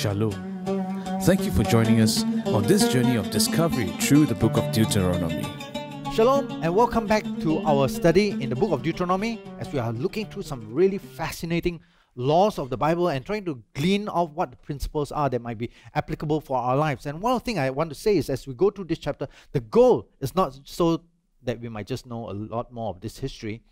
Shalom. Thank you for joining us on this journey of discovery through the book of Deuteronomy. Shalom and welcome back to our study in the book of Deuteronomy as we are looking through some really fascinating laws of the Bible and trying to glean off what the principles are that might be applicable for our lives. And one thing I want to say is as we go through this chapter, the goal is not so that we might just know a lot more of this history,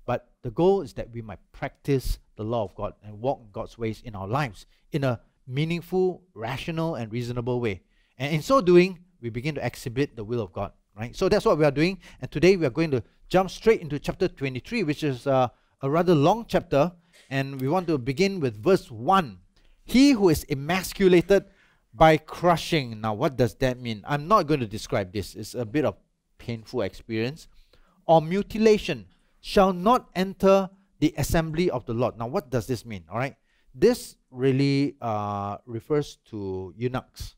but the goal is that we might practice the law of God and walk God's ways in our lives in a meaningful, rational, and reasonable way. And in so doing, we begin to exhibit the will of God, right? So that's what we are doing. And today we are going to jump straight into chapter 23, which is a rather long chapter. And we want to begin with verse 1. He who is emasculated by crushing. Now, what does that mean? I'm not going to describe this. It's a bit of painful experience. Or mutilation shall not enter the assembly of the Lord. Now, what does this mean? All right. This really refers to eunuchs.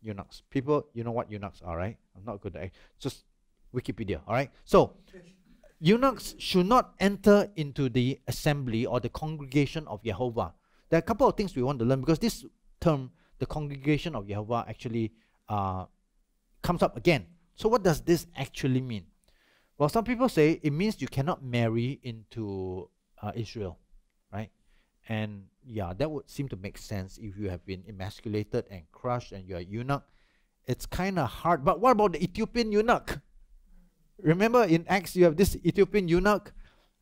Eunuchs. People, you know what eunuchs are, right? I'm not going to... Just Wikipedia, all right? So, eunuchs should not enter into the assembly or the congregation of Jehovah. There are a couple of things we want to learn because this term, the congregation of Jehovah, actually comes up again. So what does this actually mean? Well, some people say it means you cannot marry into Israel, right? And yeah, that would seem to make sense if you have been emasculated and crushed and you're a eunuch. It's kind of hard. But what about the Ethiopian eunuch? Remember in Acts you have this Ethiopian eunuch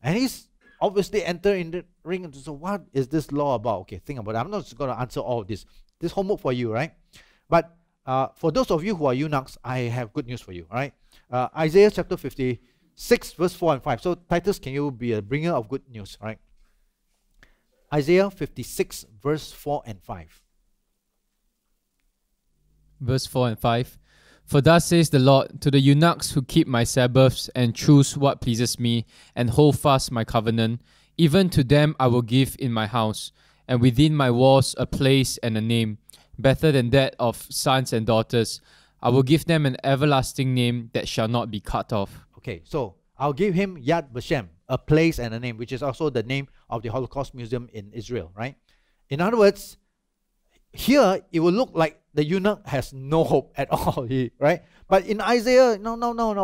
and he's obviously entering the ring. So what is this law about? Okay, think about it. I'm not just going to answer all of this. This homework for you, right? But for those of you who are eunuchs, I have good news for you, all right? Isaiah chapter 56 verse 4 and 5. So Titus, can you be a bringer of good news, all right? Isaiah 56 verse 4 and 5. Verse 4 and 5. For thus says the Lord, to the eunuchs who keep my Sabbaths and choose what pleases me and hold fast my covenant, even to them I will give in my house, and within my walls a place and a name, better than that of sons and daughters. I will give them an everlasting name that shall not be cut off. Okay, so I'll give him Yad Vashem, a place and a name, which is also the name of the Holocaust Museum in Israel, right? In other words, here it will look like the eunuch has no hope at all, right? But in Isaiah, no,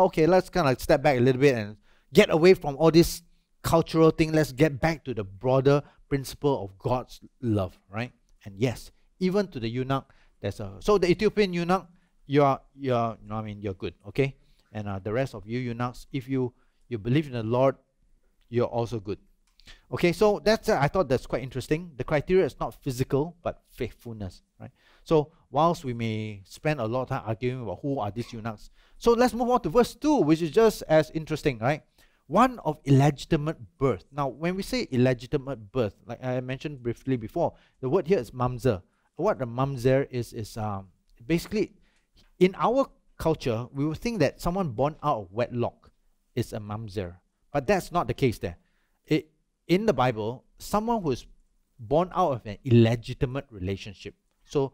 okay, let's kind of step back a little bit and get away from all this cultural thing. Let's get back to the broader principle of God's love, right? And yes, even to the eunuch, so the Ethiopian eunuch, you're good, okay? And the rest of you eunuchs, if you believe in the Lord, you're also good. Okay, so that's I thought that's quite interesting. The criteria is not physical, but faithfulness, right? So whilst we may spend a lot of time arguing about who are these eunuchs, so let's move on to verse 2, which is just as interesting, right? One of illegitimate birth. Now, when we say illegitimate birth, like I mentioned briefly before, the word here is mamzer. What the mamzer is basically, in our culture, we would think that someone born out of wedlock is a mamzer. But that's not the case there. In the Bible, someone who is born out of an illegitimate relationship, so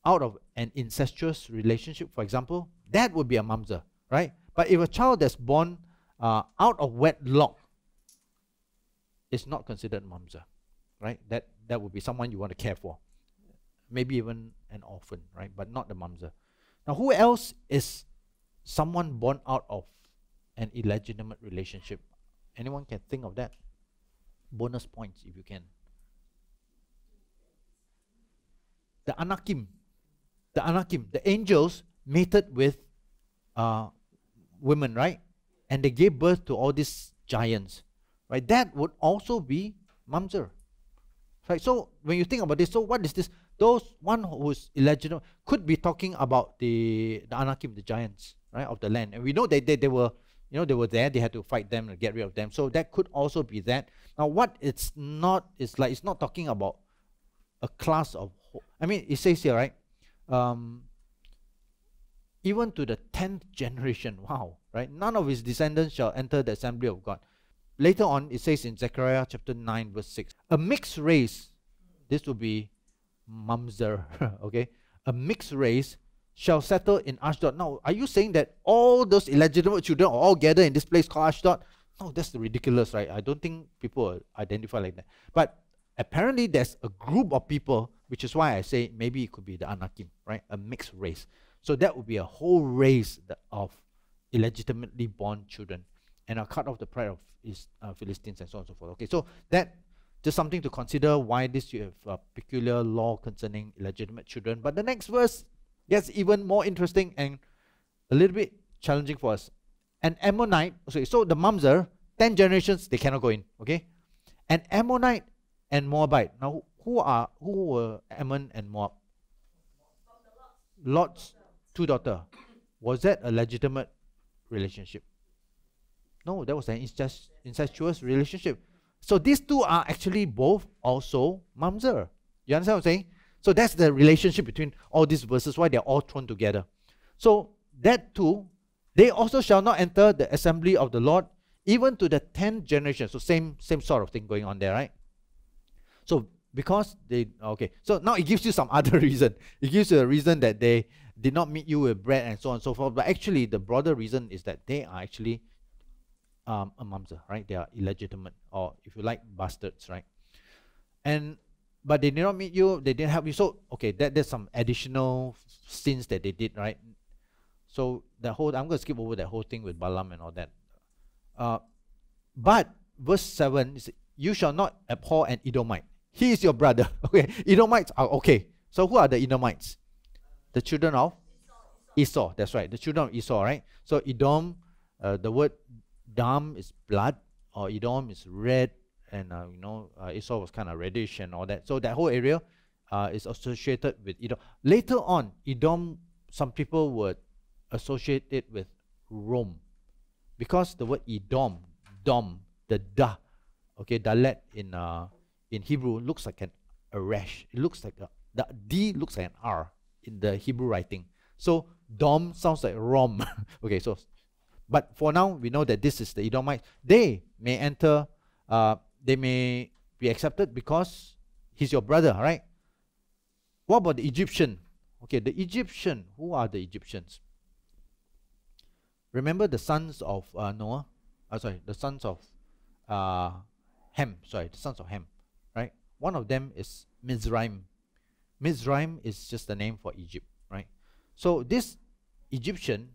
out of an incestuous relationship, for example, that would be a mamzer, right? But if a child that's born out of wedlock, it's not considered mamzer, right? That would be someone you want to care for. Maybe even an orphan, right? But not the mamzer. Now, who else is someone born out of an illegitimate relationship? Anyone can think of that? Bonus points if you can. The Anakim, the angels mated with women, right? And they gave birth to all these giants, right? That would also be mamzer, right? So when you think about this, so what is this? Those one who's illegitimate could be talking about the Anakim, the giants, right, of the land. And we know they were, they were there. They had to fight them and get rid of them. So that could also be that. Now, what it's not, it's not talking about a class of, it says here, right? Even to the 10th generation, wow, right? None of his descendants shall enter the assembly of God. Later on, it says in Zechariah chapter 9, verse 6, a mixed race, this will be mamzer, okay? A mixed race shall settle in Ashdod. Now, are you saying that all those illegitimate children are all gathered in this place called Ashdod? No, that's ridiculous, right? I don't think people identify like that. But apparently there's a group of people, which is why I say maybe it could be the Anakim, right? A mixed race. So that would be a whole race of illegitimately born children, and are cut off the pride of Philistines and so on and so forth. Okay, so that just something to consider why this you have a peculiar law concerning illegitimate children. But the next verse gets even more interesting and a little bit challenging for us. An Ammonite, so the mamzer, 10 generations, they cannot go in, okay? An Ammonite and Moabite. Now, who were Ammon and Moab? Lot's two daughters. Was that a legitimate relationship? No, that was an incestuous relationship. So these two are actually both also mamzer. You understand what I'm saying? So that's the relationship between all these verses, why they're all thrown together. So that too, they also shall not enter the assembly of the Lord, even to the 10th generation. So same sort of thing going on there, right? So because they, okay, so now it gives you some other reason. It gives you a reason that they did not meet you with bread and so on and so forth. But actually, the broader reason is that they are actually a mamzer, right? They are illegitimate, or if you like, bastards, right? But they did not meet you, they didn't help you. So, okay, there's some additional sins that they did, right? So I'm going to skip over that whole thing with Balaam and all that. But verse 7 is, you shall not abhor an Edomite. He is your brother. Okay, Edomites are okay. So who are the Edomites? The children of Esau. That's right, the children of Esau, right? So Edom, the word Dam is blood, or Edom is red, and Esau was kind of reddish and all that. So that whole area is associated with Edom. Later on, Edom, some people would associate it with Rome, because the word Edom, Dom, the Da, okay, Dalet in Hebrew looks like a resh. It looks like the D looks like an R in the Hebrew writing. So Dom sounds like Rom. Okay, so but for now we know that this is the Edomites. They may enter, they may be accepted because he's your brother, right? What about the Egyptian? Okay, the Egyptian, who are the Egyptians? Remember the sons of Noah? The sons of Ham. The sons of Ham, right? One of them is Mizraim. Mizraim is just the name for Egypt, right? So this Egyptian,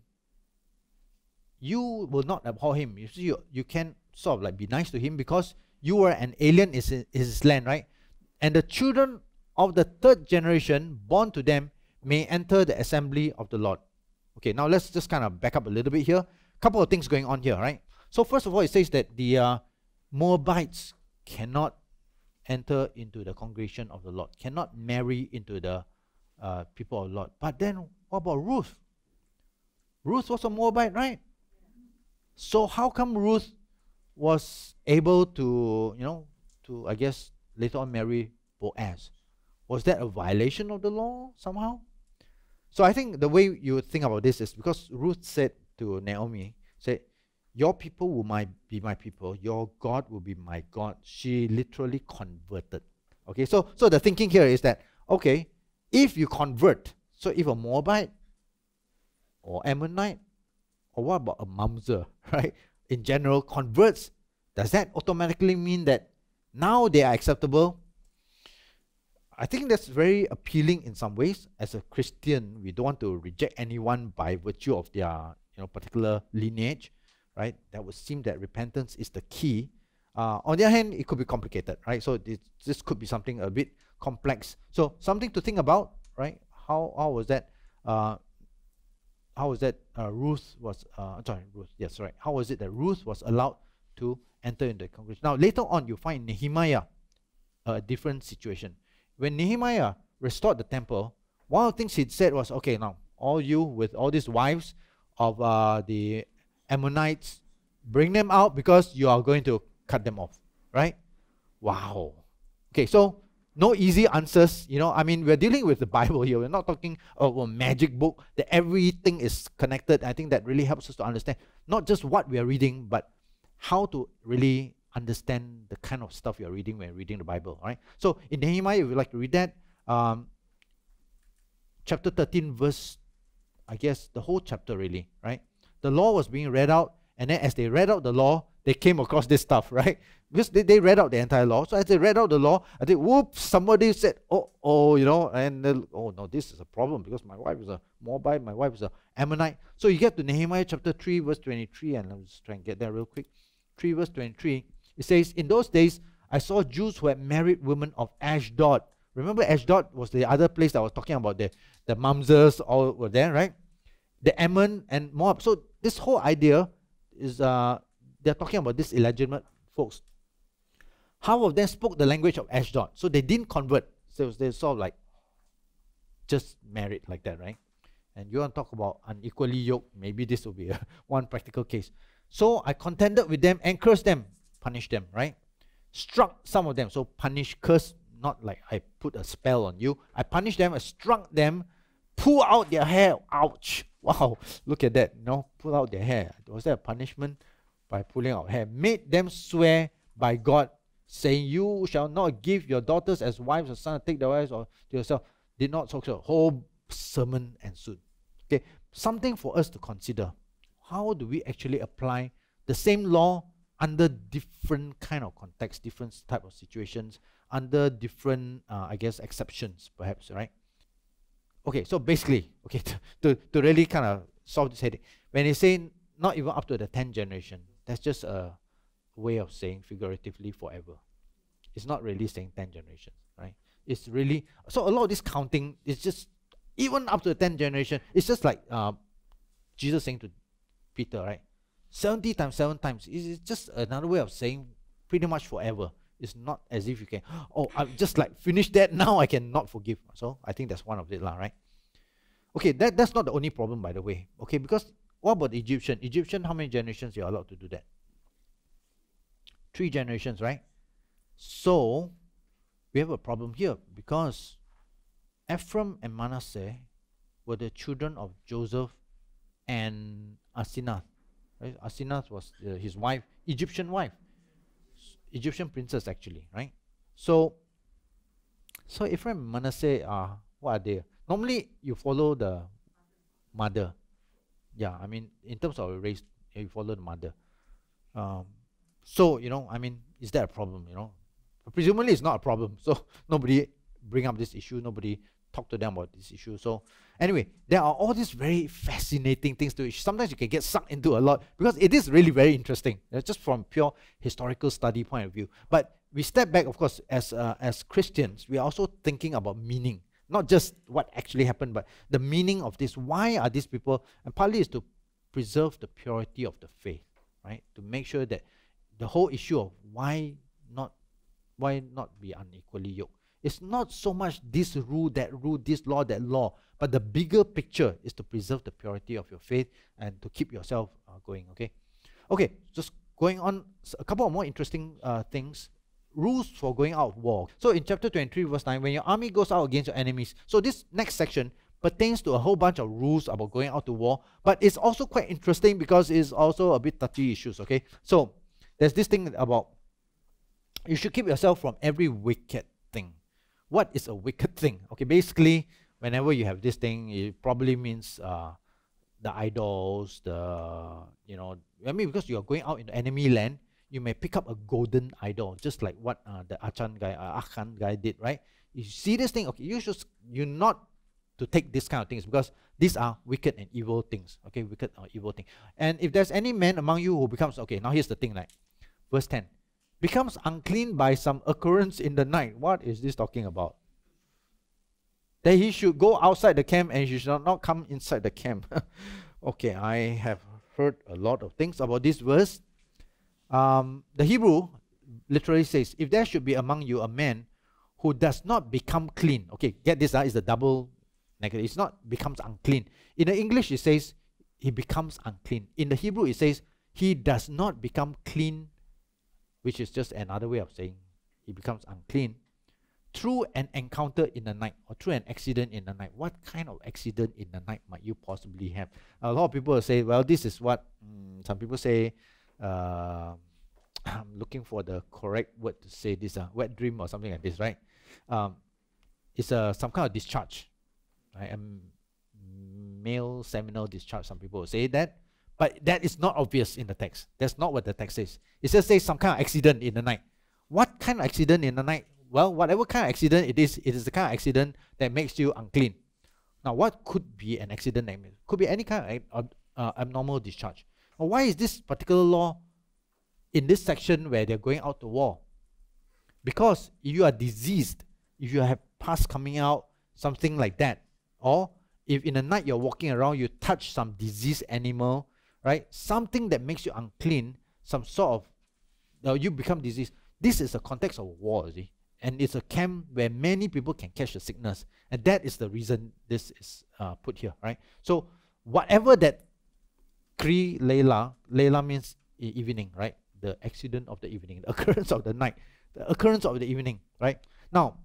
you will not abhor him. You see, you can sort of like be nice to him because you were an alien in his land, right? And the children of the 3rd generation born to them may enter the assembly of the Lord. Okay, now let's just kind of back up a little bit here. Couple of things going on here, right? So first of all, it says that the Moabites cannot enter into the congregation of the Lord, cannot marry into the people of the Lord. But then what about Ruth? Ruth was a Moabite, right? So how come Ruth was able to, I guess, later on marry Boaz? Was that a violation of the law somehow? So I think the way you would think about this is because Ruth said to Naomi, your people will be my people, your God will be my God. She literally converted. Okay, so the thinking here is that, okay, if you convert, so if a Moabite or Ammonite, or what about a mamzer, right, in general converts, does that automatically mean that now they are acceptable? I think that's very appealing in some ways. As a Christian, we don't want to reject anyone by virtue of their particular lineage, right? That would seem that repentance is the key. On the other hand, it could be complicated, right? So this could be something a bit complex. So something to think about, right? How was that? Ruth was Ruth? Yes, right. How was it that Ruth was allowed to enter into the congregation? Now later on, you find Nehemiah a different situation. When Nehemiah restored the temple, one of the things he said was, okay, now all you with all these wives of the Ammonites, bring them out because you are going to cut them off, right? Wow. Okay, so no easy answers. I mean, we're dealing with the Bible here. We're not talking of a magic book that everything is connected. I think that really helps us to understand not just what we are reading, but how to really understand the kind of stuff you're reading when reading the Bible, right? So in Nehemiah, if you'd like to read that, chapter 13, verse, I guess the whole chapter really, right? The law was being read out, and then as they read out the law, they came across this stuff, right? Because they read out the entire law. So as they read out the law, I think, whoops, somebody said, oh, you know, and oh no, this is a problem because my wife is a Moabite, my wife is a Ammonite. So you get to Nehemiah chapter 3, verse 23, and let's try and get there real quick. 3 verse 23, it says, in those days, I saw Jews who had married women of Ashdod. Remember, Ashdod was the other place that I was talking about, the Mamzers all were there, right? The Ammon and Moab. So this whole idea is, they're talking about these illegitimate folks. Half of them spoke the language of Ashdod, so they didn't convert. So they're sort of like just married like that, right? And you want to talk about unequally yoked, maybe this will be one practical case. So I contended with them and cursed them, punished them, right? Struck some of them, so punish, curse, not like I put a spell on you. I punished them, I struck them, pull out their hair. Ouch! Wow, look at that, you know, pull out their hair. Was that a punishment? By pulling out hair. Made them swear by God, saying, you shall not give your daughters as wives or sons, take their wives or to yourself. Did not talk so. Whole sermon ensued. Okay, something for us to consider. How do we actually apply the same law under different kind of context, different type of situations, under different, I guess, exceptions, perhaps, right? Okay, so basically, okay, to really kind of solve this headache, when they say not even up to the 10th generation, that's just a way of saying figuratively forever. It's not really saying 10 generations, right? It's really, so a lot of this counting is just, even up to the 10th generation, it's just like Jesus saying to Peter, right? 70 times 7 times. It's just another way of saying pretty much forever. It's not as if you can, oh, I've just like finished that, now I cannot forgive. So I think that's one of it, right? Okay, that's not the only problem, by the way. Okay, because what about the Egyptian? Egyptian, how many generations you're allowed to do that? 3 generations, right? So we have a problem here because Ephraim and Manasseh were the children of Joseph and Asenath. Right? Asenath was his wife, Egyptian Egyptian princess actually, right? So Ephraim and Manasseh are, what are they? Normally you follow the mother. Yeah, I mean, in terms of race, you follow the mother. So, you know, I mean, is that a problem, you know? Presumably it's not a problem. So nobody bring up this issue, nobody talk to them about this issue. So anyway, there are all these very fascinating things to it. Sometimes you can get sucked into a lot because it is really very interesting, just from pure historical study point of view. But we step back, of course, as Christians, we are also thinking about meaning, not just what actually happened, but the meaning of this. Why are these people? And partly is to preserve the purity of the faith, right? To make sure that the whole issue of why not be unequally yoked. It's not so much this rule, this law, that law, but the bigger picture is to preserve the purity of your faith and to keep yourself going, okay? Okay, just going on, a couple of more interesting things. Rules for going out of war. So in chapter 23, verse 9, when your army goes out against your enemies, so this next section pertains to a whole bunch of rules about going out to war, but it's also quite interesting because it's also a bit touchy issues, okay? So there's this thing about you should keep yourself from every wicked thing. What is a wicked thing? Okay, basically, whenever you have this thing, it probably means the idols, you know, I mean, because you're going out in the enemy land, you may pick up a golden idol, just like what the Achan guy did, right? You see this thing, okay, you're not to take this kind of things because these are wicked and evil things, okay, wicked or evil things. And if there's any man among you who becomes, okay, now here's the thing, like, verse 10, becomes unclean by some occurrence in the night. What is this talking about? That he should go outside the camp and he should not come inside the camp. Okay, I have heard a lot of things about this verse. The Hebrew literally says, if there should be among you a man who does not become clean. Okay, get this, it's the double negative. It's not becomes unclean. In the English, it says he becomes unclean. In the Hebrew, it says he does not become clean, which is just another way of saying he becomes unclean, through an encounter in the night or through an accident in the night. What kind of accident in the night might you possibly have? A lot of people will say, well, this is what some people say, I'm looking for the correct word to say this, wet dream or something like this, right? It's some kind of discharge, right? A male seminal discharge, some people will say that. But that is not obvious in the text. That's not what the text says. It just says some kind of accident in the night. What kind of accident in the night? Well, whatever kind of accident it is the kind of accident that makes you unclean. Now, what could be an accident? Could be any kind of abnormal discharge. Now, why is this particular law in this section where they're going out to war? Because if you are diseased, if you have pus coming out, something like that, or if in the night you're walking around, you touch some diseased animal, right? Something that makes you unclean, some sort of, you become diseased. This is the context of war, see? And it's a camp where many people can catch the sickness. And that is the reason this is put here, right? So whatever that Kri Layla means evening, right? The accident of the evening, the occurrence of the night, the occurrence of the evening, right? Now,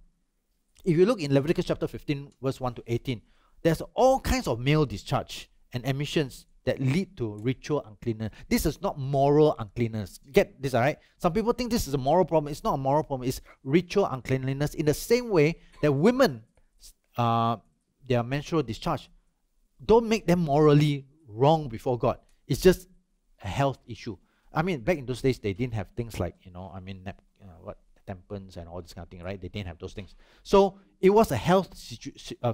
if you look in Leviticus chapter 15, verse 1 to 18, there's all kinds of male discharge and emissions that lead to ritual uncleanness. This is not moral uncleanness. Get this, all right? Some people think this is a moral problem. It's not a moral problem. It's ritual uncleanliness in the same way that women, their menstrual discharge, don't make them morally wrong before God. It's just a health issue. I mean, back in those days, they didn't have things like, tampons and all this kind of thing, right? They didn't have those things. So it was a health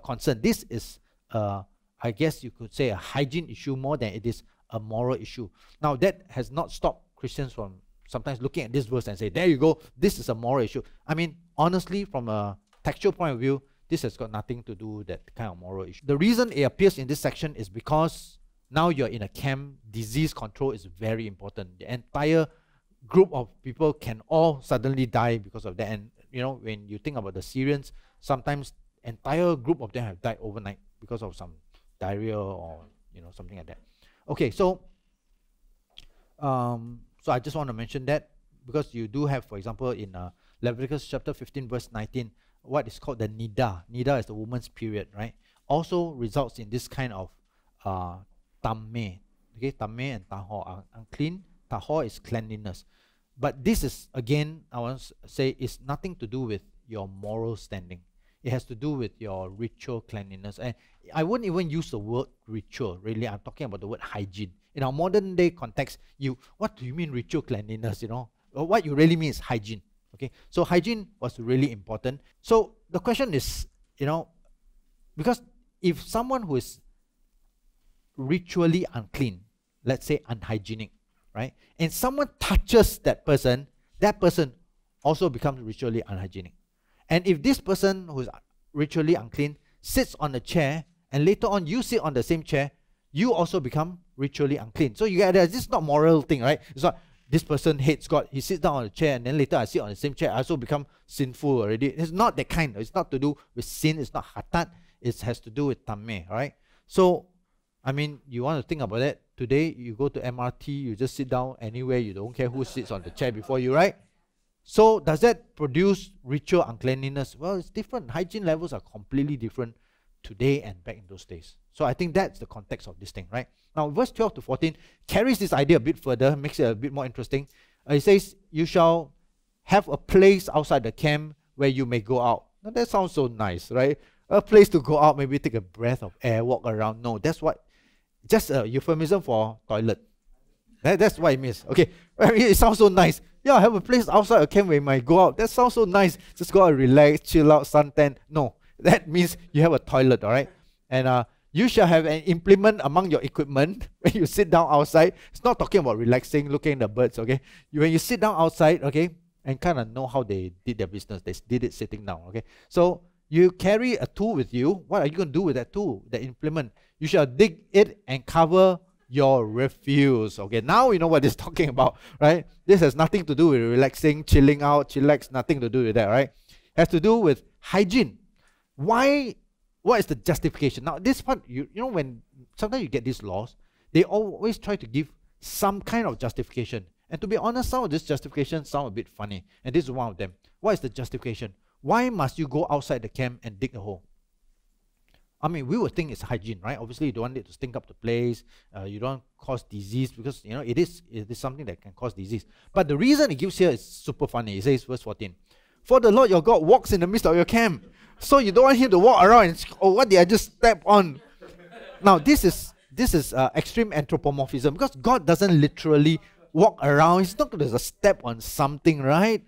concern. This is, I guess you could say, a hygiene issue more than it is a moral issue. Now, that has not stopped Christians from sometimes looking at this verse and say, there you go, this is a moral issue. I mean, honestly, from a textual point of view, this has got nothing to do with that kind of moral issue. The reason it appears in this section is because now you're in a camp, disease control is very important. The entire group of people can all suddenly die because of that. And when you think about the Syrians, sometimes entire group of them have died overnight because of some diarrhea or something like that. Okay, so I just want to mention that because you do have, for example, in Leviticus chapter 15 verse 19, what is called the nida. Nida is the woman's period, right? Also results in this kind of tammeh. Okay, tammeh and tahor are unclean. Tahor is cleanliness. But this is, again, I want to say, is nothing to do with your moral standing. It has to do with your ritual cleanliness. And I wouldn't even use the word ritual, really. I'm talking about the word hygiene. In our modern day context, what do you mean ritual cleanliness, What you really mean is hygiene, okay? So hygiene was really important. So the question is, because if someone who is ritually unclean, let's say unhygienic, right? And someone touches that person also becomes ritually unhygienic. And if this person who is ritually unclean sits on a chair and later on you sit on the same chair, you also become ritually unclean. So you get this is not moral thing, right? It's not this person hates God, he sits down on a chair and then later I sit on the same chair, I also become sinful already. It's not that kind. It's not to do with sin, it's not hatat, it has to do with tammeh, right? So I mean, you want to think about that. Today, you go to MRT, you just sit down anywhere, you don't care who sits on the chair before you, right? So, does that produce ritual uncleanliness? Well, it's different. Hygiene levels are completely different today and back in those days. So, I think that's the context of this thing, right? Now, verse 12 to 14 carries this idea a bit further, makes it a bit more interesting. It says, you shall have a place outside the camp where you may go out. Now, that sounds so nice, right? A place to go out, maybe take a breath of air, walk around. No, that's what. Just a euphemism for toilet. That's what it means. Okay, it sounds so nice. Yeah, I have a place outside a camp where you might go out. That sounds so nice. Just go out, relax, chill out, suntan. No, that means you have a toilet, all right? And you shall have an implement among your equipment when you sit down outside. It's not talking about relaxing, looking at the birds, okay? When you sit down outside, okay, and kind of know how they did their business. They did it sitting down, okay? So you carry a tool with you. What are you going to do with that tool, that implement? You shall dig it and cover your refuse. Okay, now you know what it's talking about, right? This has nothing to do with relaxing, chilling out, chillax, nothing to do with that, right? It has to do with hygiene. Why? What is the justification? Now, this part, when sometimes you get these laws, they always try to give some kind of justification. And to be honest, some of these justifications sound a bit funny. And this is one of them. What is the justification? Why must you go outside the camp and dig a hole? I mean, we would think it's hygiene, right? Obviously, you don't want it to stink up the place. You don't cause disease because, it is something that can cause disease. But the reason it gives here is super funny. It says, verse 14, for the Lord your God walks in the midst of your camp. So you don't want him to walk around and, oh, what did I just step on? Now, this is this is extreme anthropomorphism, because God doesn't literally walk around. He's not going to step on something, right?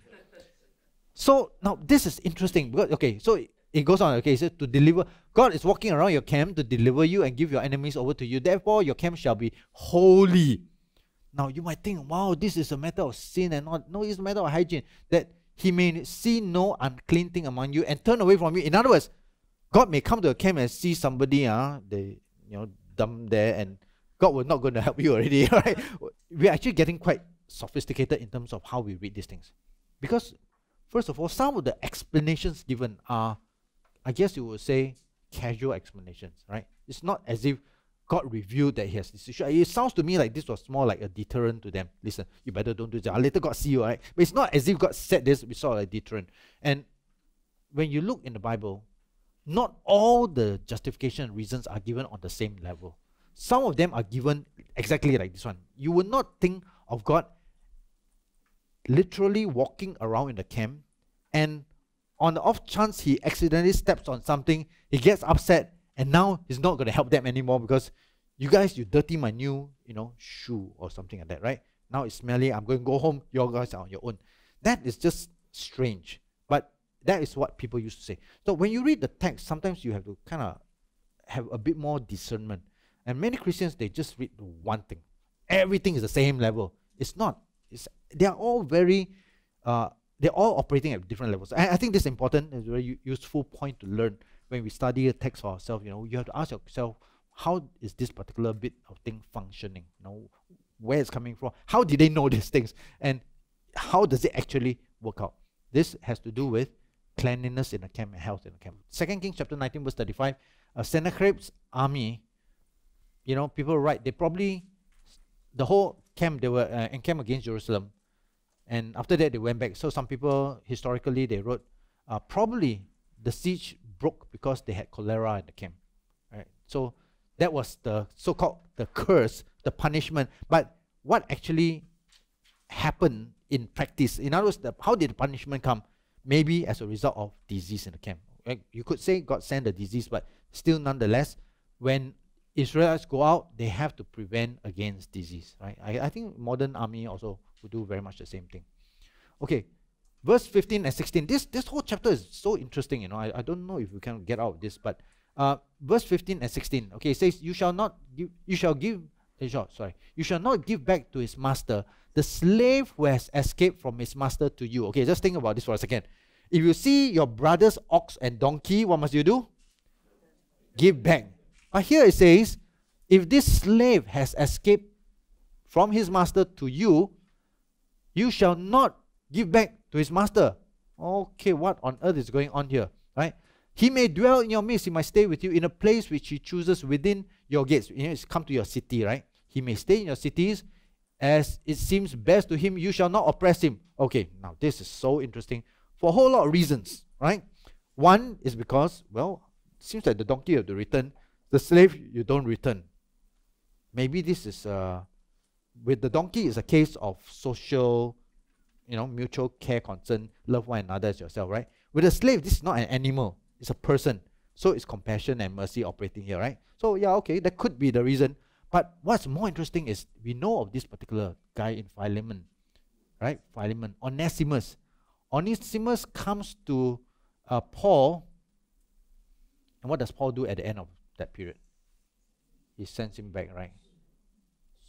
So now this is interesting because, okay, so it goes on, okay, so to deliver, God is walking around your camp to deliver you and give your enemies over to you. Therefore, your camp shall be holy. Now you might think, wow, this is a matter of sin and not. No, it's a matter of hygiene. That he may see no unclean thing among you and turn away from you. In other words, God may come to a camp and see somebody, dumb there, and God was not going to help you already, right? We're actually getting quite sophisticated in terms of how we read these things. Because, first of all, some of the explanations given are, I guess you would say, casual explanations, right? It's not as if God revealed that he has this issue. It sounds to me like this was more like a deterrent to them. Listen, you better don't do this. I'll later God see you, right? But it's not as if God said this, we saw like a deterrent. And when you look in the Bible, not all the justification reasons are given on the same level. Some of them are given exactly like this one. You will not think of God literally walking around in the camp, and on the off chance he accidentally steps on something, he gets upset, and now he's not going to help them anymore because you guys, you dirty my new, shoe or something like that, right? Now it's smelly, I'm going to go home, you guys are on your own. That is just strange. But that is what people used to say. So when you read the text, sometimes you have to kind of have a bit more discernment. And many Christians, they just read one thing. Everything is the same level. It's not. They are all they're all operating at different levels. I think this is important. It's a very useful point to learn when we study a text for ourselves. You have to ask yourself, how is this particular bit of thing functioning? Where it's coming from? How did they know these things? And how does it actually work out? This has to do with cleanliness in the camp and health in the camp. 2 Kings chapter 19 verse 35, Sennacherib's army, people write, they probably, the whole camp, they were encamped against Jerusalem. And after that, they went back. So some people, historically, they wrote, probably the siege broke because they had cholera in the camp. Right? So that was the so-called the curse, the punishment. But what actually happened in practice? In other words, how did the punishment come? Maybe as a result of disease in the camp. Right? You could say God sent the disease, but still nonetheless, when Israelites go out, they have to prevent against disease. Right? I think modern army also would do very much the same thing. Okay, verse 15 and 16. This whole chapter is so interesting. I don't know if we can get out of this, but verse 15 and 16. Okay, it says, you shall not give back to his master the slave who has escaped from his master to you. Okay, just think about this for a second. If you see your brother's ox and donkey, what must you do? Give back. But here it says, if this slave has escaped from his master to you, you shall not give back to his master. Okay, what on earth is going on here? Right? He may dwell in your midst, he might stay with you in a place which he chooses within your gates. It's come to your city, right? He may stay in your cities as it seems best to him. You shall not oppress him. Okay, now this is so interesting for a whole lot of reasons, right? One is because, well, it seems like the donkey you have to return. The slave, you don't return. Maybe this is, with the donkey, is a case of social, mutual care, concern, love one another as yourself, right? With a slave, this is not an animal. It's a person. So it's compassion and mercy operating here, right? So yeah, okay, that could be the reason. But what's more interesting is we know of this particular guy in Philemon, right? Philemon, Onesimus. Onesimus comes to Paul, and what does Paul do at the end of that period? He sends him back, right?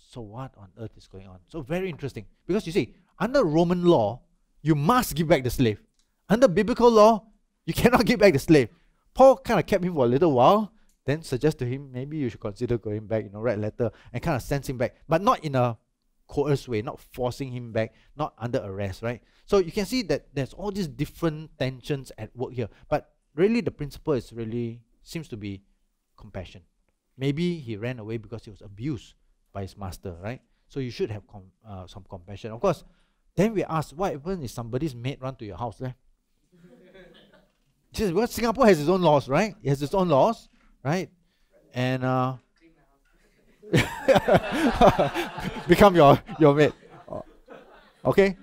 So what on earth is going on? So very interesting. Because you see, under Roman law, you must give back the slave. Under biblical law, you cannot give back the slave. Paul kind of kept him for a little while, then suggests to him, maybe you should consider going back, write a letter, and kind of sends him back. But not in a coerced way, not forcing him back, not under arrest, right? So you can see that there's all these different tensions at work here. But really the principle is really, seems to be compassion. Maybe he ran away because he was abused by his master, right? So you should have some compassion. Of course, then we ask, what happens if somebody's maid run to your house? Just because Singapore has its own laws, right? It has its own laws, right? And become your maid. Okay?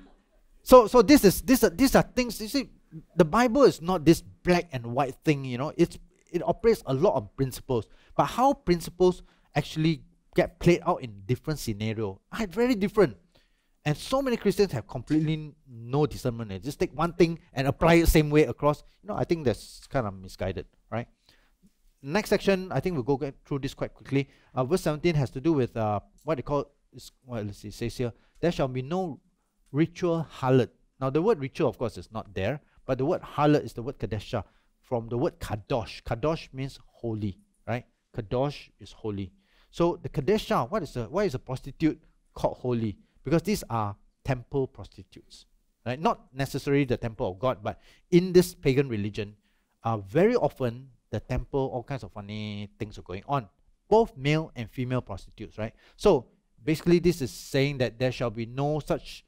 So these are things, you see, the Bible is not this black and white thing, it operates a lot of principles. But how principles actually get played out in different scenario. Very different. And so many Christians have completely no discernment. They just take one thing and apply it same way across. I think that's kind of misguided, right? Next section, I think we'll go get through this quite quickly. Verse 17 has to do with what they call, let's see, it says here, there shall be no ritual harlot. Now the word ritual, of course, is not there, but the word harlot is the word kadesha, from the word kadosh. Kadosh means holy, right? Kadosh is holy. So the kadesha, why is a prostitute called holy? Because these are temple prostitutes, right? Not necessarily the temple of God, but in this pagan religion, very often the temple, all kinds of funny things are going on. Both male and female prostitutes, right? So basically this is saying that there shall be no such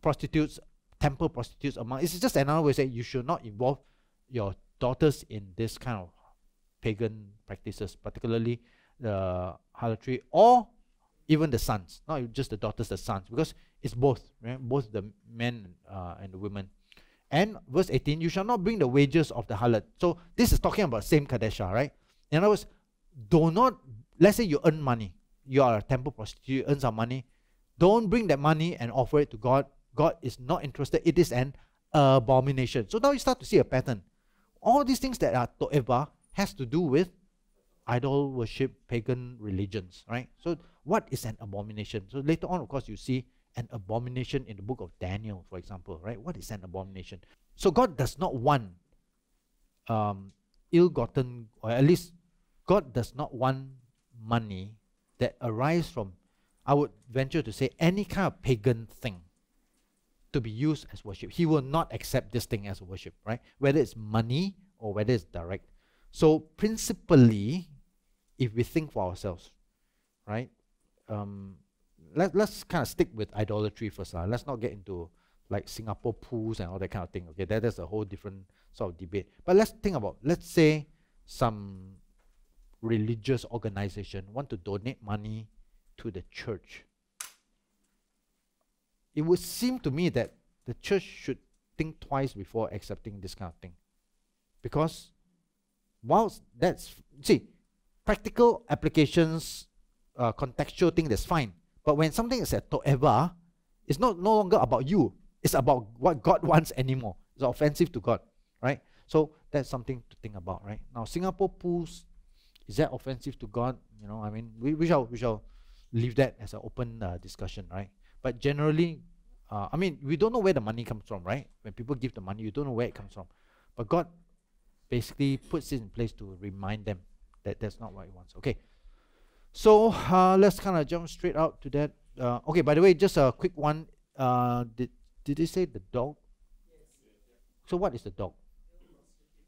prostitutes, temple prostitutes among. It's just another way to say you should not involve your daughters in this kind of pagan practices, particularly the harlotry, or even the sons, not just the daughters, the sons, because it's both, right? Both the men and the women. And verse 18, you shall not bring the wages of the harlot. So this is talking about same kadesha, right? In other words, do not, let's say you earn money, you are a temple prostitute, you earn some money, don't bring that money and offer it to God. God is not interested. It is an abomination. So now you start to see a pattern. All these things that are to'eva has to do with idol worship, pagan religions, right? So what is an abomination? So later on, of course, you see an abomination in the book of Daniel, for example, right? What is an abomination? So God does not want ill-gotten, or at least God does not want money that arise from, I would venture to say, any kind of pagan thing to be used as worship. He will not accept this thing as worship, right? Whether it's money or whether it's direct. So principally, if we think for ourselves, right? Let's kind of stick with idolatry first. Let's not get into like Singapore pools and all that kind of thing. Okay, that's a whole different sort of debate. But let's think about, let's say some religious organization want to donate money to the church. It would seem to me that the church should think twice before accepting this kind of thing. Because whilst that's, see, practical applications, contextual thing, that's fine. But when something is at to'eva, it's no longer about you. It's about what God wants anymore. It's offensive to God, right? So that's something to think about, right? Now, Singapore pools, is that offensive to God? I mean, we shall leave that as an open discussion, right? But generally, I mean, we don't know where the money comes from, right? When people give the money, you don't know where it comes from. But God basically puts it in place to remind them that that's not what He wants. Okay, so let's kind of jump straight out to that. Okay, by the way, just a quick one. Did they say the dog? So what is the dog?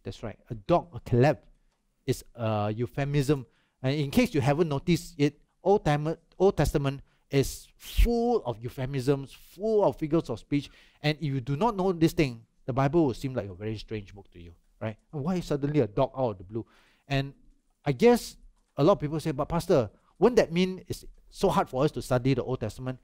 That's right. A dog, a kaleb, is a euphemism. And in case you haven't noticed it, Old Testament is full of euphemisms, full of figures of speech. And if you do not know this thing, the Bible will seem like a very strange book to you, right? And why suddenly a dog out of the blue? And I guess a lot of people say, but Pastor, wouldn't that mean it's so hard for us to study the Old Testament?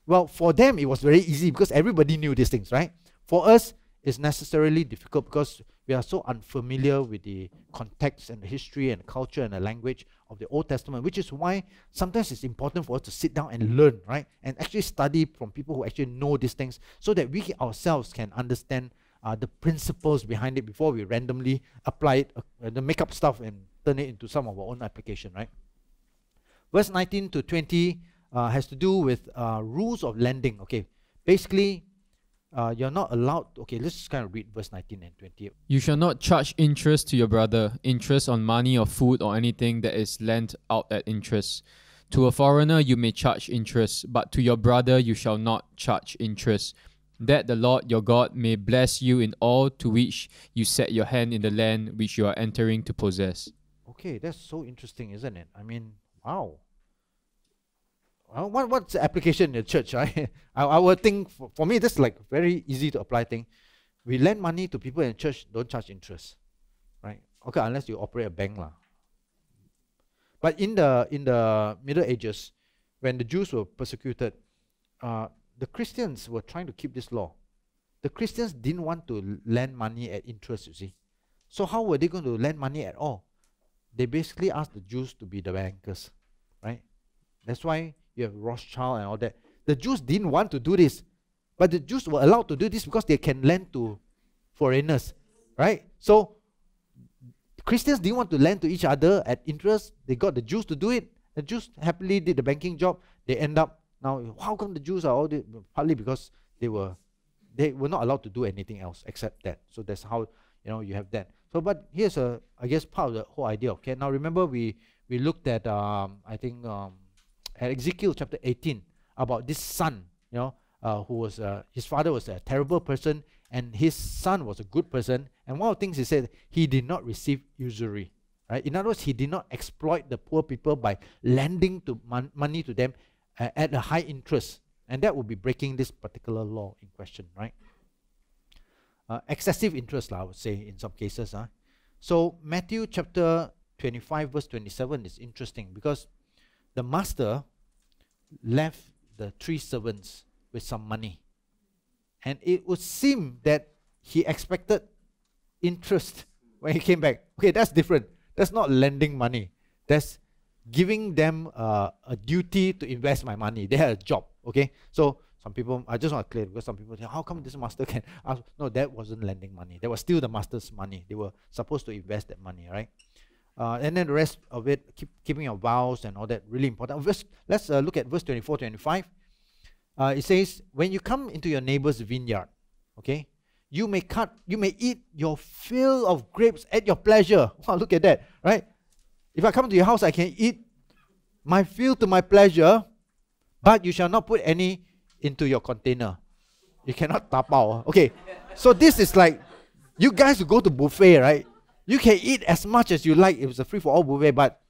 Well, for them, it was very easy because everybody knew these things, right? For us, it's necessarily difficult because we are so unfamiliar with the context and the history and the culture and the language of the Old Testament, which is why sometimes it's important for us to sit down and learn, right? And actually study from people who actually know these things so that we ourselves can understand the principles behind it before we randomly apply it, make up stuff and turn it into some of our own application, right? Verse 19 to 20 has to do with rules of lending. Okay, basically, you're not allowed. Okay, let's just kind of read verse 19 and 20. You shall not charge interest to your brother, interest on money or food or anything that is lent out at interest. To a foreigner you may charge interest, but to your brother you shall not charge interest, that the Lord your God may bless you in all to which you set your hand in the land which you are entering to possess. Okay, that's so interesting, isn't it? I mean, wow. Well, what's the application in the church, right? I would think, for me, that's like very easy to apply thing. We lend money to people in church, don't charge interest, right? Okay, unless you operate a bank lah. But in the Middle Ages, when the Jews were persecuted, the Christians were trying to keep this law. The Christians didn't want to lend money at interest, you see. So how were they going to lend money at all? they basically asked the Jews to be the bankers, right? That's why you have Rothschild and all that. The Jews didn't want to do this, but the Jews were allowed to do this because they can lend to foreigners, right? So Christians didn't want to lend to each other at interest. They got the Jews to do it. The Jews happily did the banking job. They end up now. How come the Jews are all this? Partly because they were not allowed to do anything else except that. So that's how you have that. So, but here's I guess part of the whole idea. Okay, now remember we looked at I think at Ezekiel chapter 18 about this son, who was his father was a terrible person and his son was a good person. And one of the things he said, he did not receive usury. Right? In other words, he did not exploit the poor people by lending to money to them at a high interest. And that would be breaking this particular law in question, right? Excessive interest, I would say, in some cases. So Matthew chapter 25 verse 27 is interesting because the master left the 3 servants with some money. And it would seem that he expected interest when he came back. Okay, that's different. That's not lending money. That's giving them a duty to invest my money. They had a job. Okay, so some people, I just want to clear because some people say, how come this master can ask? No, that wasn't lending money. That was still the master's money. They were supposed to invest that money, right? And then the rest of it, keeping your vows and all that, really important. Let's look at verse 24, 25. It says, when you come into your neighbor's vineyard, okay, you may eat your fill of grapes at your pleasure. Wow, look at that, right? If I come to your house, I can eat my fill to my pleasure, but you shall not put any into your container. You cannot tapao. Okay, so this is like, you guys who go to buffet, right? You can eat as much as you like. It was a free-for-all buffet, but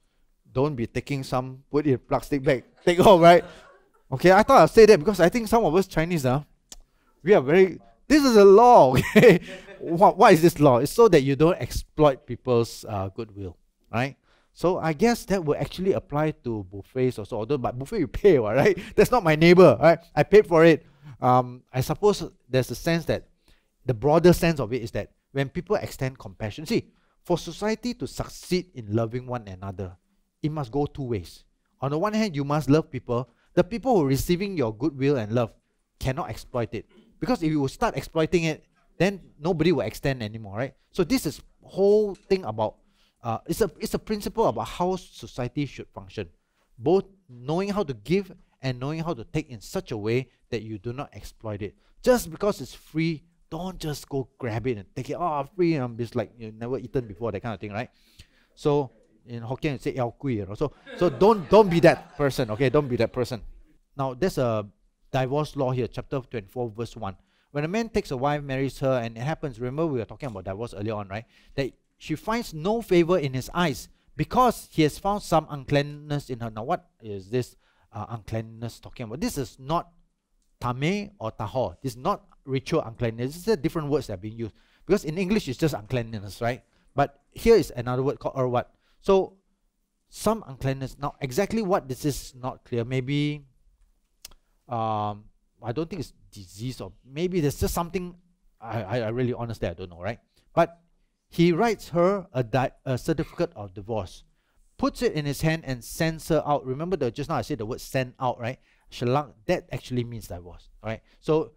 don't be taking some, put in a plastic bag, take off, right? Okay, I thought I'd say that because I think some of us Chinese, we are very, this is a law, okay? What is this law? It's so that you don't exploit people's goodwill, right? So I guess that will actually apply to buffets also, although, but buffet you pay, right? That's not my neighbor, right? I paid for it. I suppose there's a sense that, the broader sense of it is that when people extend compassion, see, for society to succeed in loving one another, it must go 2 ways. On the one hand, you must love people. The people who are receiving your goodwill and love cannot exploit it. Because if you start exploiting it, then nobody will extend anymore, right? So this is whole thing about, it's a principle about how society should function. Both knowing how to give and knowing how to take in such a way that you do not exploit it. Just because it's free, don't just go grab it and take it. Oh, free, it's like you've never eaten before, that kind of thing, right? So in Hokkien, you say "yao kui," So don't be that person, okay? Don't be that person. Now, there's a divorce law here, chapter 24, verse 1. When a man takes a wife, marries her, and it happens, remember we were talking about divorce earlier on, right? That she finds no favor in his eyes because he has found some uncleanness in her. Now, what is this uncleanness talking about? This is not tame or tahor. This is not ritual uncleanness. These are different words that are being used. Because in English, it's just uncleanness, right? But here is another word called urwat. So, some uncleanness. Now, exactly what this is not clear. Maybe, I don't think it's disease, or maybe there's just something, I really honestly, I don't know, right? But he writes her a certificate of divorce, puts it in his hand and sends her out. Remember just now I said the word send out, right? Shalang, that actually means divorce, right? So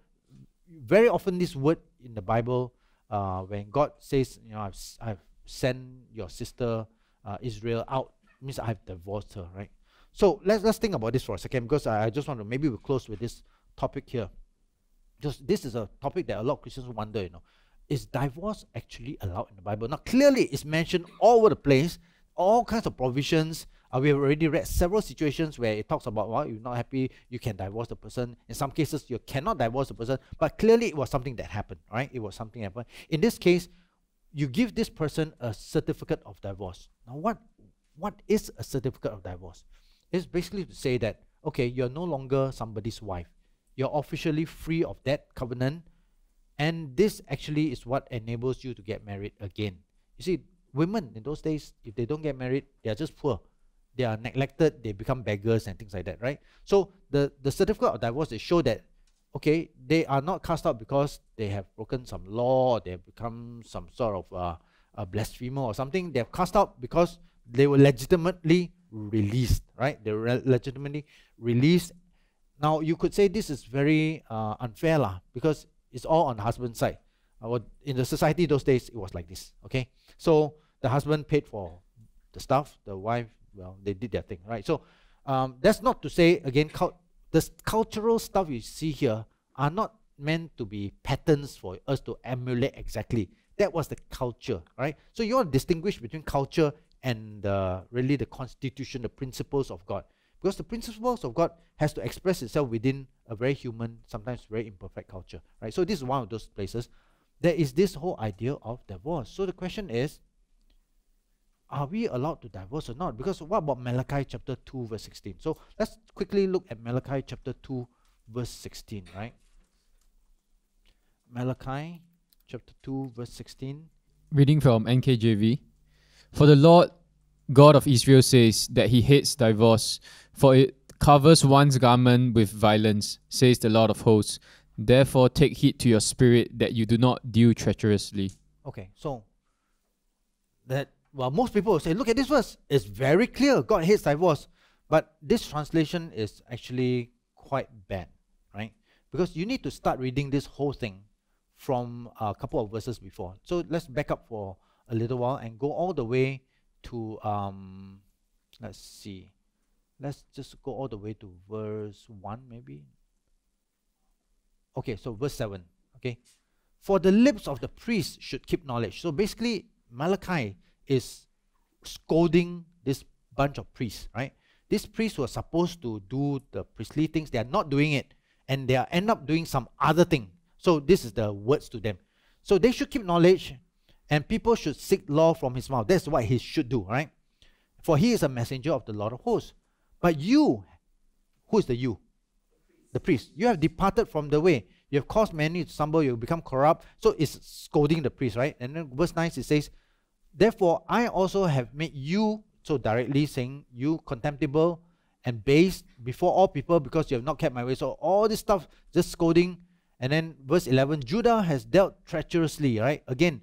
very often this word in the Bible, when God says, I've sent your sister Israel out, means I've divorced her, right? So let's think about this for a second, because I just want to, maybe we'll close with this topic here. Just this is a topic that a lot of Christians wonder, is divorce actually allowed in the Bible? Now clearly it's mentioned all over the place, all kinds of provisions. We have already read several situations where it talks about, well, you're not happy, you can divorce the person. In some cases, you cannot divorce the person, but clearly it was something that happened, right? It was something that happened. In this case, you give this person a certificate of divorce. Now, what is a certificate of divorce? It's basically to say that, okay, you're no longer somebody's wife. You're officially free of that covenant, and this actually is what enables you to get married again. You see, women in those days, if they don't get married, they are just poor. They are neglected, they become beggars and things like that, right? So the certificate of divorce, they show that, okay, they are not cast out because they have broken some law, or they have become some sort of a blasphemer or something. They have cast out because They were legitimately released, right? They were legitimately released. Now, you could say this is very unfair lah, because it's all on the husband's side. In the society those days, it was like this, okay? So the husband paid for the stuff, the wife, well, they did their thing, right? So that's not to say, again, the cultural stuff you see here are not meant to be patterns for us to emulate exactly. That was the culture, right? So you want to distinguish between culture and really the constitution, the principles of God. Because the principles of God has to express itself within a very human, sometimes very imperfect culture, right? So this is one of those places. There is this whole idea of divorce. So the question is, are we allowed to divorce or not? Because what about Malachi chapter 2 verse 16? So let's quickly look at Malachi chapter 2 verse 16, right? Malachi chapter 2 verse 16. Reading from NKJV. For the Lord God of Israel says that he hates divorce, for it covers one's garment with violence, says the Lord of hosts. Therefore take heed to your spirit that you do not deal treacherously. Okay, so that, well, most people will say, look at this verse. It's very clear. God hates divorce. But this translation is actually quite bad, right? Because you need to start reading this whole thing from a couple of verses before. So let's back up for a little while and go all the way to, let's see. Let's just go all the way to verse 1 maybe. Okay, so verse 7. Okay. For the lips of the priest should keep knowledge. So basically, Malachi is scolding this bunch of priests, right? These priests were supposed to do the priestly things. They are not doing it. And they end up doing some other thing. So this is the words to them. So they should keep knowledge, and people should seek law from his mouth. That's what he should do, right? For he is a messenger of the Lord of hosts. But you, who is the you? The priest. You have departed from the way. You have caused many to stumble. You have become corrupt. So it's scolding the priest, right? And then verse 9 it says, therefore I also have made you, so directly saying, you contemptible and base before all people, because you have not kept my way. So all this stuff, just scolding. And then verse 11, Judah has dealt treacherously, right? Again,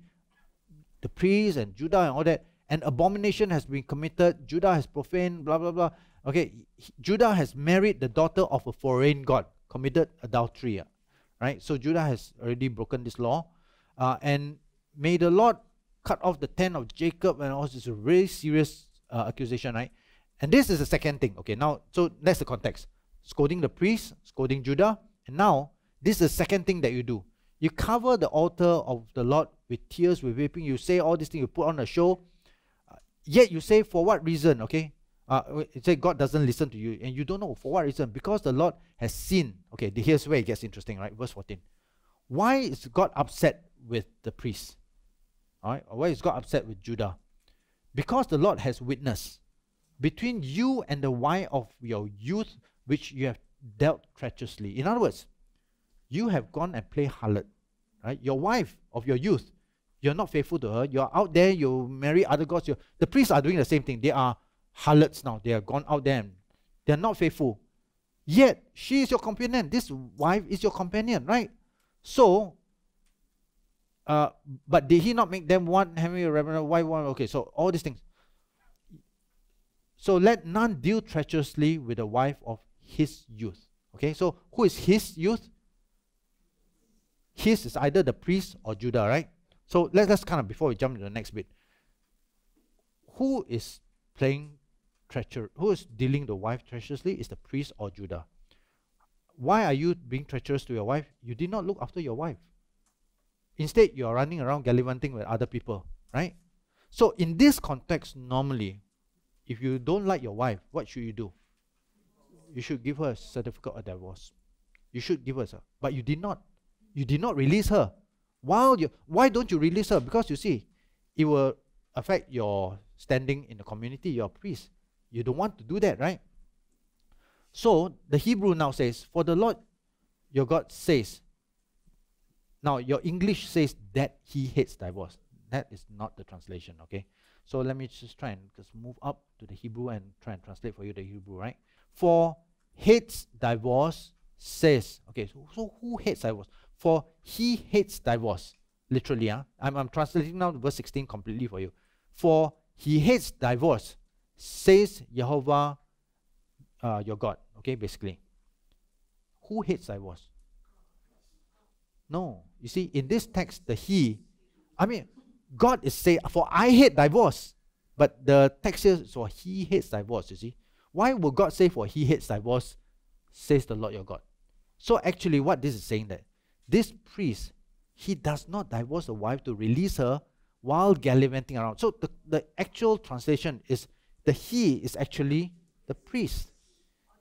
the priests and Judah and all that. An abomination has been committed. Judah has profaned, blah, blah, blah. Okay, Judah has married the daughter of a foreign god, committed adultery, right? So Judah has already broken this law. And may the Lord cut off the tent of Jacob, and all this is a really serious accusation, right? And this is the second thing. Okay, now, so that's the context. Scolding the priest, scolding Judah. And now, this is the second thing that you do. You cover the altar of the Lord with tears, with weeping. You say all these things, you put on a show. Yet you say, for what reason? Okay, you say God doesn't listen to you, and you don't know for what reason. Because the Lord has seen. Okay, here's where it gets interesting, right? Verse 14. Why is God upset with the priests? All right, why is God upset with Judah? Because the Lord has witnessed between you and the wife of your youth, which you have dealt treacherously. In other words, you have gone and played harlot, right? Your wife of your youth, you're not faithful to her. You're out there, you marry other gods. The priests are doing the same thing. They are harlots now. They have gone out there and they're not faithful. Yet, she is your companion. This wife is your companion, right? So, but did he not make them one, having a reverend wife, one? Okay, so all these things. So let none deal treacherously with the wife of his youth. Okay, so who is his youth? His is either the priest or Judah, right? So let's kind of, before we jump into the next bit, who is playing treacherous? Who is dealing the wife treacherously? Is the priest or Judah? Why are you being treacherous to your wife? You did not look after your wife. Instead, you are running around gallivanting with other people, right? So in this context, normally, if you don't like your wife, what should you do? You should give her a certificate of divorce. You should give her, but you did not. You did not release her. Why don't you release her? Because you see, it will affect your standing in the community, your priest. You don't want to do that, right? So the Hebrew now says, for the Lord your God says. Now your English says that he hates divorce. That is not the translation, okay? So let me just try and just move up to the Hebrew and try and translate for you the Hebrew, right? For hates divorce says, okay, so who hates divorce? For he hates divorce. Literally, I'm translating now verse 16 completely for you. For he hates divorce, says Jehovah your God. Okay, basically. Who hates divorce? No. You see, in this text, God is saying, for I hate divorce. But the text says, for he hates divorce, you see. Why would God say, for he hates divorce, says the Lord your God? So actually, what this is saying that this priest, he does not divorce the wife to release her while gallivanting around. So the actual translation is, the he is actually the priest.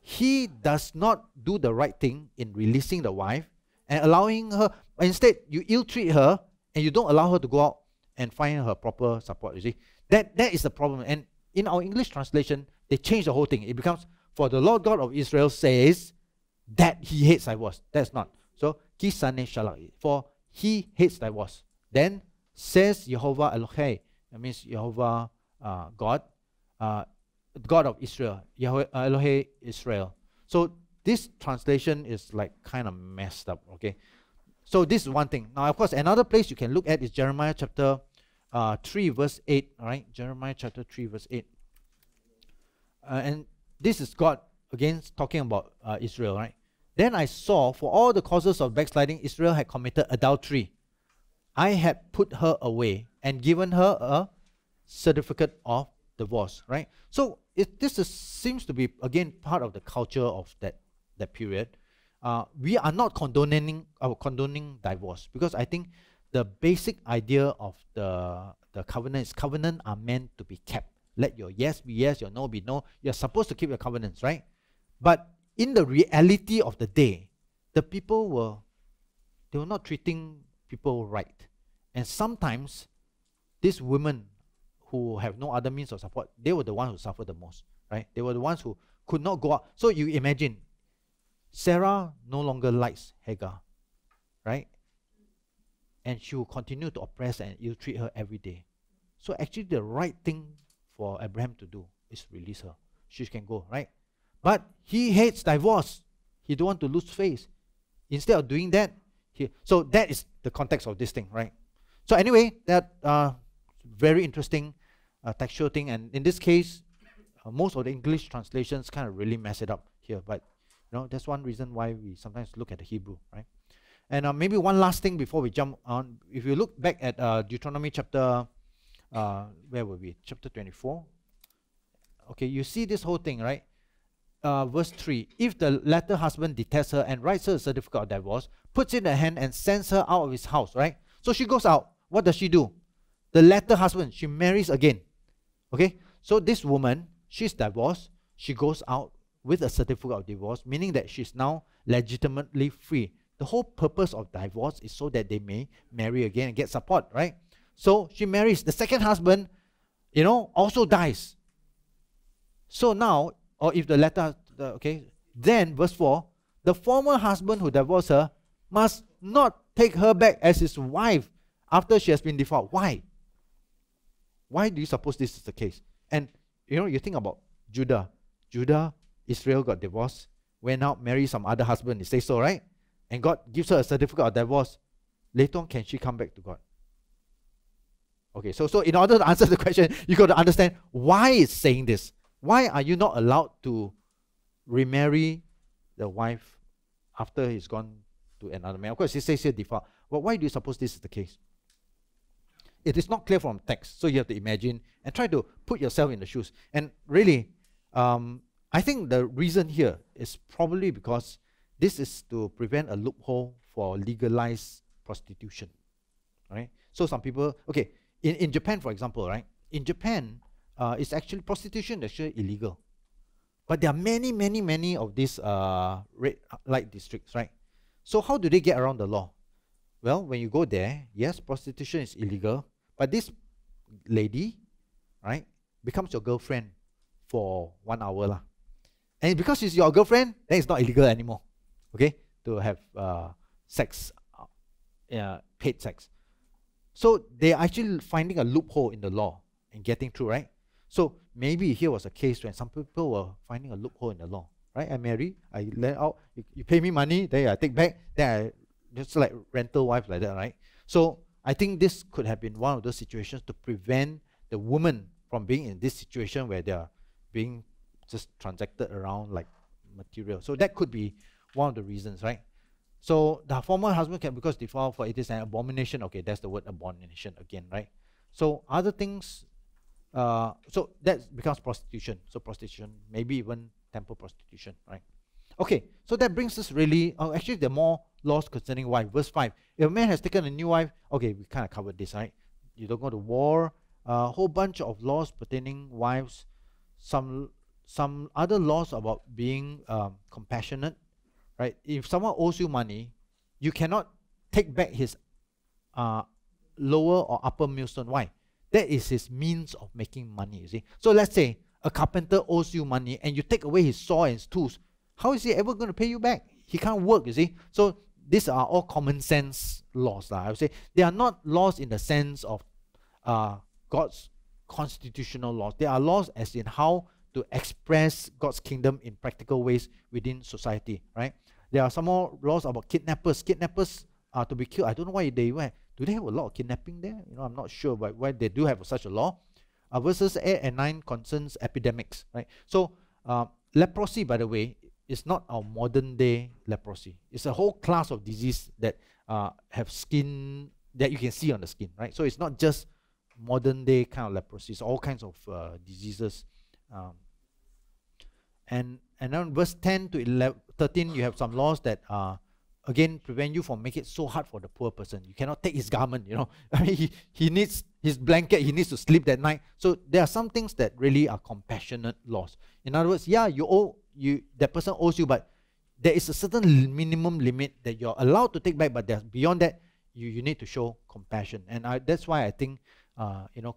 He does not do the right thing in releasing the wife and allowing her. Instead, you ill-treat her and you don't allow her to go out and find her proper support, you see. That is the problem. And in our English translation, they change the whole thing. It becomes, for the Lord God of Israel says that he hates divorce. That's not. So, kisane shalak, for he hates divorce. Then says Jehovah Elohei, that means Jehovah God, God of Israel, Yahweh, Elohei Israel. So this translation is like kind of messed up, okay? So this is one thing. Now, of course, another place you can look at is Jeremiah chapter 3 verse 8, all right? Jeremiah chapter 3 verse 8. And this is God, again, talking about Israel, right? Then I saw, for all the causes of backsliding, Israel had committed adultery. I had put her away and given her a certificate of divorce, right? So seems to be, again, part of the culture of that period. We are not condoning divorce, because I think the basic idea of the covenant is, covenant are meant to be kept. Let your yes be yes, your no be no. You're supposed to keep your covenants, right? But in the reality of the day, the people were not treating people right. And sometimes these women who have no other means of support, they were the ones who suffered the most, right? They were the ones who could not go out. So you imagine, Sarah no longer likes Hagar, right? And she will continue to oppress and ill-treat her every day. So actually the right thing for Abraham to do is release her. She can go, right? But he hates divorce. He don't want to lose face. Instead of doing that, so that is the context of this thing, right? So anyway, that very interesting textual thing. And in this case, most of the English translations kind of really mess it up here. But that's one reason why we sometimes look at the Hebrew, right? And maybe one last thing before we jump on. If you look back at Deuteronomy chapter, where were we? Chapter 24. Okay, you see this whole thing, right? Verse 3, if the latter husband detests her and writes her a certificate of divorce, puts in a hand and sends her out of his house, right? So she goes out. What does she do? The latter husband, she marries again. Okay, so this woman, she's divorced. She goes out with a certificate of divorce, meaning that she's now legitimately free. The whole purpose of divorce is so that they may marry again and get support, right? So she marries. The second husband, also dies. So now, or if the latter, then verse 4, the former husband who divorced her must not take her back as his wife after she has been defiled. Why? Why do you suppose this is the case? And you think about Judah. Israel got divorced, went out, married some other husband. It says so, right? And God gives her a certificate of divorce. Later on, can she come back to God? Okay, so in order to answer the question, you got to understand why it's saying this. Why are you not allowed to remarry the wife after he's gone to another man? Of course, it says here defiled. But why do you suppose this is the case? It is not clear from text, so you have to imagine and try to put yourself in the shoes. And really, I think the reason here is probably because this is to prevent a loophole for legalized prostitution. Right? So some people, okay, in Japan, for example, right? In Japan, it's actually prostitution is actually illegal. But there are many of these red light districts, right? So how do they get around the law? Well, when you go there, yes, prostitution is illegal, but this lady, right, becomes your girlfriend for 1 hour lah. And because she's your girlfriend, then it's not illegal anymore, okay, to have sex, paid sex. So they are actually finding a loophole in the law and getting through, right? So maybe here was a case when some people were finding a loophole in the law, right? I marry, I let out, you pay me money, then I take back, then I just like rental wife like that, right? So I think this could have been one of those situations to prevent the woman from being in this situation where they are being just transacted around like material. So that could be one of the reasons, right? So the former husband can, because defile, for it is an abomination. Okay, that's the word abomination again, right? So other things, so that becomes prostitution. So prostitution, maybe even temple prostitution, right? Okay, so that brings us really, actually there are more laws concerning wife. Verse 5, if a man has taken a new wife, okay, we kind of covered this, right? You don't go to war, a whole bunch of laws pertaining wives, some other laws about being compassionate, right? If someone owes you money, you cannot take back his lower or upper millstone. Why? That is his means of making money, you see. So let's say a carpenter owes you money and you take away his saw and his tools. How is he ever going to pay you back? He can't work, you see. So these are all common sense laws, I would say. They are not laws in the sense of God's constitutional laws. They are laws as in how to express God's kingdom in practical ways within society, right? There are some more laws about kidnappers. Kidnappers are to be killed. I don't know why they went. Do they have a lot of kidnapping there? You know, I'm not sure, but why they do have such a law. Verses 8 and 9 concerns epidemics, right? So leprosy, by the way, is not our modern day leprosy. It's a whole class of disease that have skin, that you can see on the skin, right? So it's not just modern day kind of leprosy. It's all kinds of diseases. And then verse 10 to 13, you have some laws that again prevent you from making it so hard for the poor person. You cannot take his garment, you know. I mean, he needs his blanket, he needs to sleep that night. So there are some things that really are compassionate laws. In other words, yeah, that person owes you, but there is a certain minimum limit that you're allowed to take back, but beyond that, you need to show compassion. And that's why I think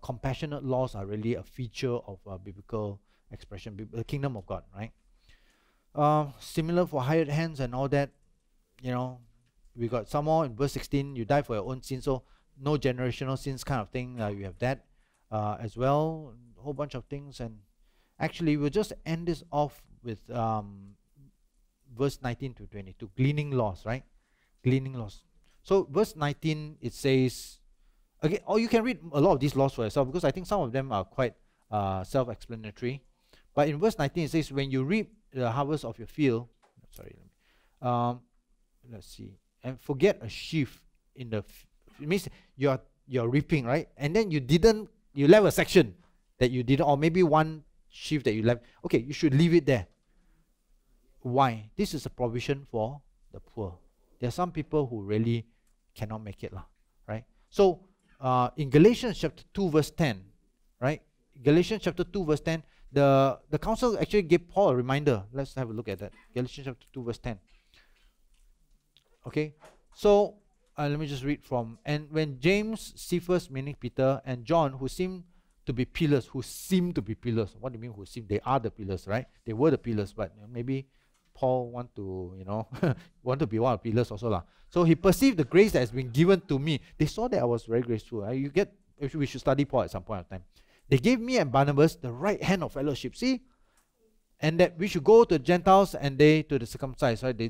compassionate laws are really a feature of biblical expression, the kingdom of God, right? Similar for hired hands and all that. You know, we got some more in verse 16, you die for your own sins, so no generational sins kind of thing. You have that as well, a whole bunch of things. And actually, we'll just end this off with verse 19 to 22, gleaning laws, right? Gleaning laws. So verse 19, it says, okay, or you can read a lot of these laws for yourself, because I think some of them are quite self-explanatory. But in verse 19, it says, when you reap the harvest of your field, let's see, and forget a sheaf in the, it means you're reaping, right? And then you left a section that you didn't, or maybe one sheaf that you left. Okay, you should leave it there. Why? This is a provision for the poor. There are some people who really cannot make it, right? So in Galatians chapter 2 verse 10, right? Galatians chapter 2 verse 10, the council actually gave Paul a reminder. Let's have a look at that. Galatians chapter 2 verse 10. Okay, so let me just read from, and when James, Cephas, meaning Peter, and John, who seemed to be pillars, what do you mean who seem? They are the pillars, right? They were the pillars, but maybe Paul want to, want to be one of the pillars also. So he perceived the grace that has been given to me. They saw that I was very graceful. We should study Paul at some point of time. They gave me and Barnabas the right hand of fellowship. See? And that we should go to the Gentiles and they to the circumcised. Right? They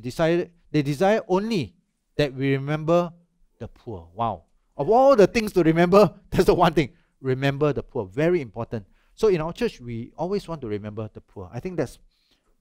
desire only that we remember the poor. Wow. Of all the things to remember, that's the one thing. Remember the poor. Very important. So in our church, we always want to remember the poor. I think that's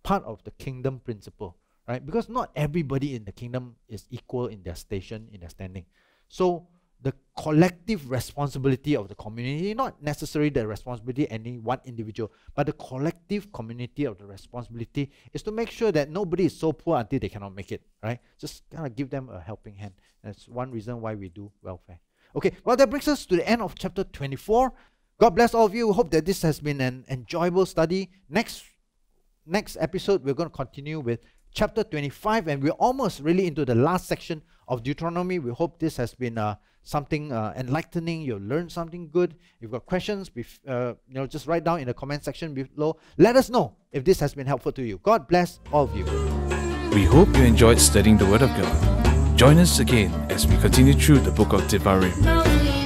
part of the kingdom principle, right? Because not everybody in the kingdom is equal in their station, in their standing. So the collective responsibility of the community, not necessarily the responsibility of any one individual, but the collective community of the responsibility is to make sure that nobody is so poor until they cannot make it, right? Just kind of give them a helping hand. That's one reason why we do welfare. Okay, well, that brings us to the end of chapter 24. God bless all of you. Hope that this has been an enjoyable study. Next episode, we're going to continue with chapter 25, and we're almost really into the last section of Deuteronomy. We hope this has been something enlightening. You'll learn something good. If you've got questions, just write down in the comment section below. Let us know if this has been helpful to you. God bless all of you. We hope you enjoyed studying the Word of God. Join us again as we continue through the book of Deuteronomy.